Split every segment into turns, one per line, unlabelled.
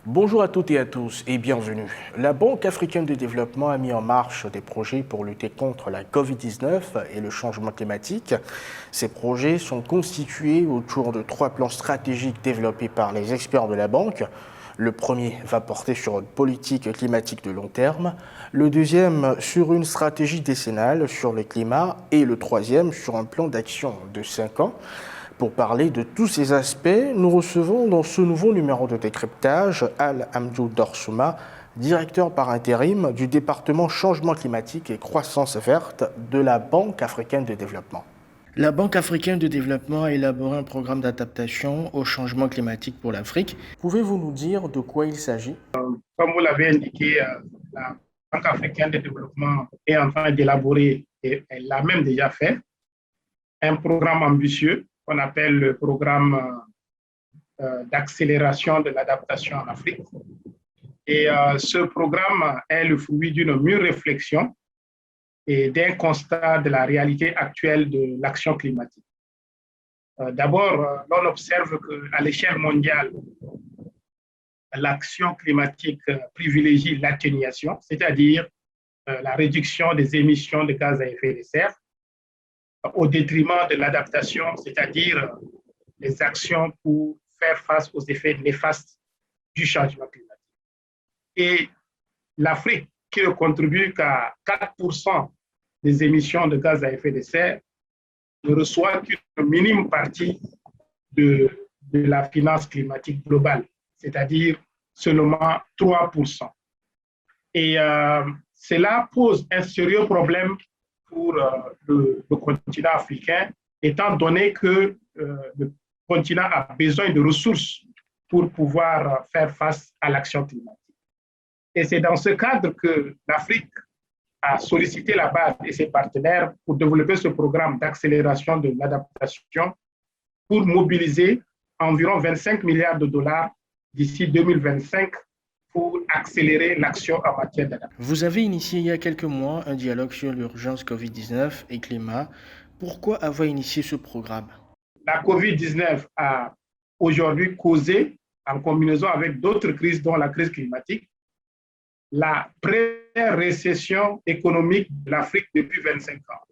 Bonjour à toutes et à tous et bienvenue. La Banque africaine de développement a mis en marche des projets pour lutter contre la Covid-19 et le changement climatique. Ces projets sont constitués autour de 3 plans stratégiques développés par les experts de la banque. Le premier va porter sur une politique climatique de long terme, le deuxième sur une stratégie décennale sur le climat et le troisième sur un plan d'action de 5 ans. Pour parler de tous ces aspects, nous recevons dans ce nouveau numéro de décryptage Al-Hamdou Dorsouma, directeur par intérim du département Changement climatique et croissance verte de la Banque africaine de développement. La Banque africaine de développement a élaboré un programme d'adaptation au changement climatique pour l'Afrique. Pouvez-vous nous dire de quoi il s'agit?
Comme vous l'avez indiqué, la Banque africaine de développement est en train d'élaborer, et elle l'a même déjà fait, un programme ambitieux qu'on appelle le programme d'accélération de l'adaptation en Afrique. Et ce programme est le fruit d'une mûre réflexion et d'un constat de la réalité actuelle de l'action climatique. D'abord, l'on observe qu'à l'échelle mondiale, l'action climatique privilégie l'atténuation, c'est-à-dire la réduction des émissions de gaz à effet de serre, au détriment de l'adaptation, c'est-à-dire les actions pour faire face aux effets néfastes du changement climatique. Et l'Afrique, qui ne contribue qu'à 4% des émissions de gaz à effet de serre, ne reçoit qu'une minime partie de la finance climatique globale, c'est-à-dire seulement 3%. Et cela pose un sérieux problème pour le continent africain, étant donné que le continent a besoin de ressources pour pouvoir faire face à l'action climatique. Et c'est dans ce cadre que l'Afrique a sollicité la BAD et ses partenaires pour développer ce programme d'accélération de l'adaptation pour mobiliser environ 25 milliards de dollars d'ici 2025 pour accélérer l'action en matière d'adaptation.
Vous avez initié il y a quelques mois un dialogue sur l'urgence Covid-19 et climat. Pourquoi avoir initié ce programme?
La Covid-19 a aujourd'hui causé, en combinaison avec d'autres crises, dont la crise climatique, la première récession économique de l'Afrique depuis 25 ans.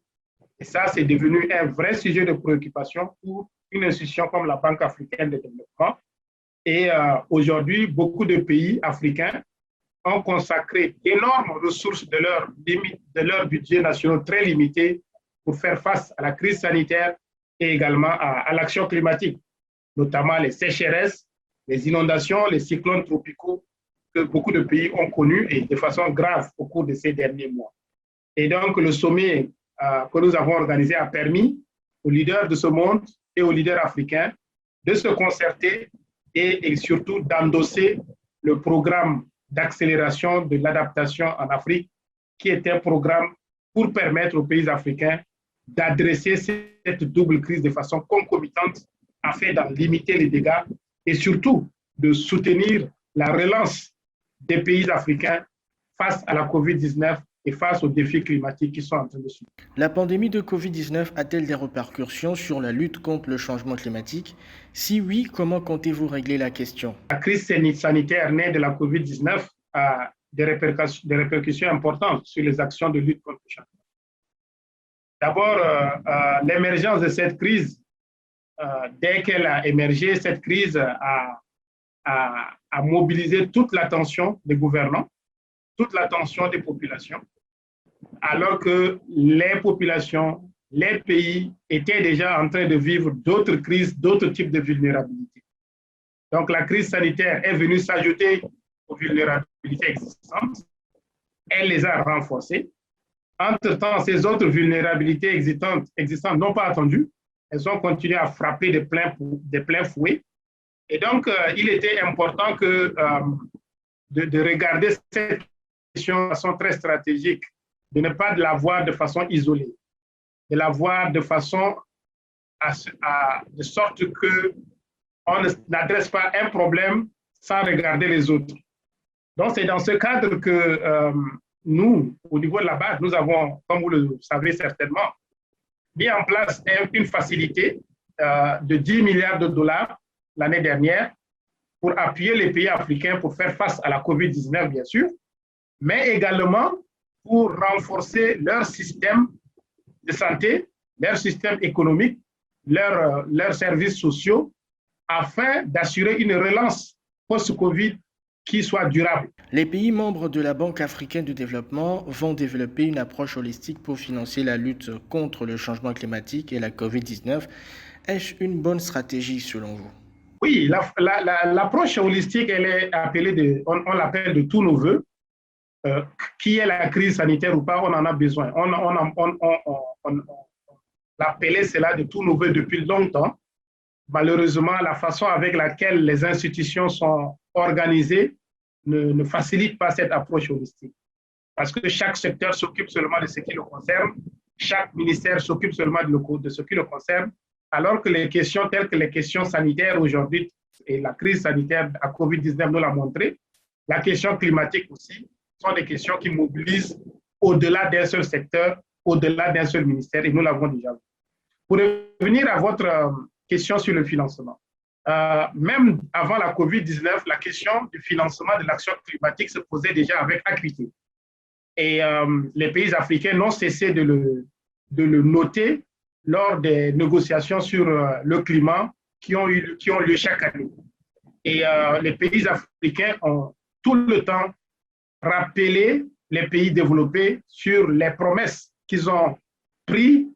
Et ça, c'est devenu un vrai sujet de préoccupation pour une institution comme la Banque africaine de développement. Et aujourd'hui, beaucoup de pays africains ont consacré d'énormes ressources de leur budget national très limité pour faire face à la crise sanitaire et également à l'action climatique, notamment les sécheresses, les inondations, les cyclones tropicaux que beaucoup de pays ont connus et de façon grave au cours de ces derniers mois. Et donc, le sommet que nous avons organisé a permis aux leaders de ce monde et aux leaders africains de se concerter et surtout d'endosser le programme d'accélération de l'adaptation en Afrique, qui est un programme pour permettre aux pays africains d'adresser cette double crise de façon concomitante afin d'en limiter les dégâts et surtout de soutenir la relance des pays africains face à la COVID-19 et face aux défis climatiques qui sont en train de se.
La pandémie de Covid-19 a-t-elle des répercussions sur la lutte contre le changement climatique? Si oui, comment comptez-vous régler la question?
La crise sanitaire née de la COVID-19 a des répercussions importantes sur les actions de lutte contre le changement. D'abord, l'émergence de cette crise, dès qu'elle a émergé, cette crise a mobilisé toute l'attention des gouvernants, toute l'attention des populations, alors que les populations, les pays étaient déjà en train de vivre d'autres crises, d'autres types de vulnérabilité. Donc la crise sanitaire est venue s'ajouter aux vulnérabilités existantes, elle les a renforcées. Entre-temps, ces autres vulnérabilités existantes n'ont pas attendu, elles ont continué à frapper de plein fouet. Et donc, il était important de regarder cette question de façon très stratégique, de ne pas la voir de façon isolée, de la voir de façon de sorte qu'on n'adresse pas un problème sans regarder les autres. Donc, c'est dans ce cadre que nous, au niveau de la base, nous avons, comme vous le savez certainement, mis en place une facilité de 10 milliards de dollars l'année dernière pour appuyer les pays africains pour faire face à la COVID-19, bien sûr, mais également pour renforcer leur système de santé, leur système économique, leurs services sociaux, afin d'assurer une relance post-Covid qui soit durable.
Les pays membres de la Banque africaine de développement vont développer une approche holistique pour financer la lutte contre le changement climatique et la COVID-19. Est-ce une bonne stratégie selon vous?
Oui, l'approche holistique, elle est appelée on l'appelle de tous nos voeux. Qui est la crise sanitaire ou pas, on en a besoin. On l'appelait cela de tous nos voeux depuis longtemps. Malheureusement, la façon avec laquelle les institutions sont organisées ne facilite pas cette approche holistique. Parce que chaque secteur s'occupe seulement de ce qui le concerne, chaque ministère s'occupe seulement de ce qui le concerne, alors que les questions telles que les questions sanitaires aujourd'hui, et la crise sanitaire à COVID-19 nous l'a montré, la question climatique aussi, sont des questions qui mobilisent au-delà d'un seul secteur, au-delà d'un seul ministère, et nous l'avons déjà vu. Pour revenir à votre question sur le financement, même avant la COVID-19, la question du financement de l'action climatique se posait déjà avec acuité. Et les pays africains n'ont cessé de le noter lors des négociations sur le climat qui ont lieu chaque année. Et les pays africains ont tout le temps rappelé les pays développés sur les promesses qu'ils ont prises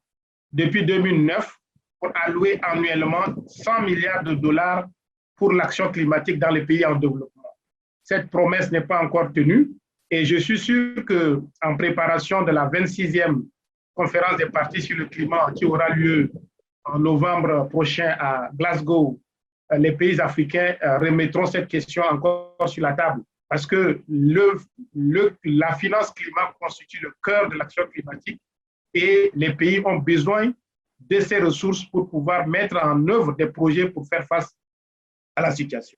depuis 2009 pour allouer annuellement 100 milliards de dollars pour l'action climatique dans les pays en développement. Cette promesse n'est pas encore tenue et je suis sûr qu'en préparation de la 26e conférence des parties sur le climat qui aura lieu en novembre prochain à Glasgow, les pays africains remettront cette question encore sur la table parce que la finance climat constitue le cœur de l'action climatique et les pays ont besoin de ces ressources pour pouvoir mettre en œuvre des projets pour faire face à la situation.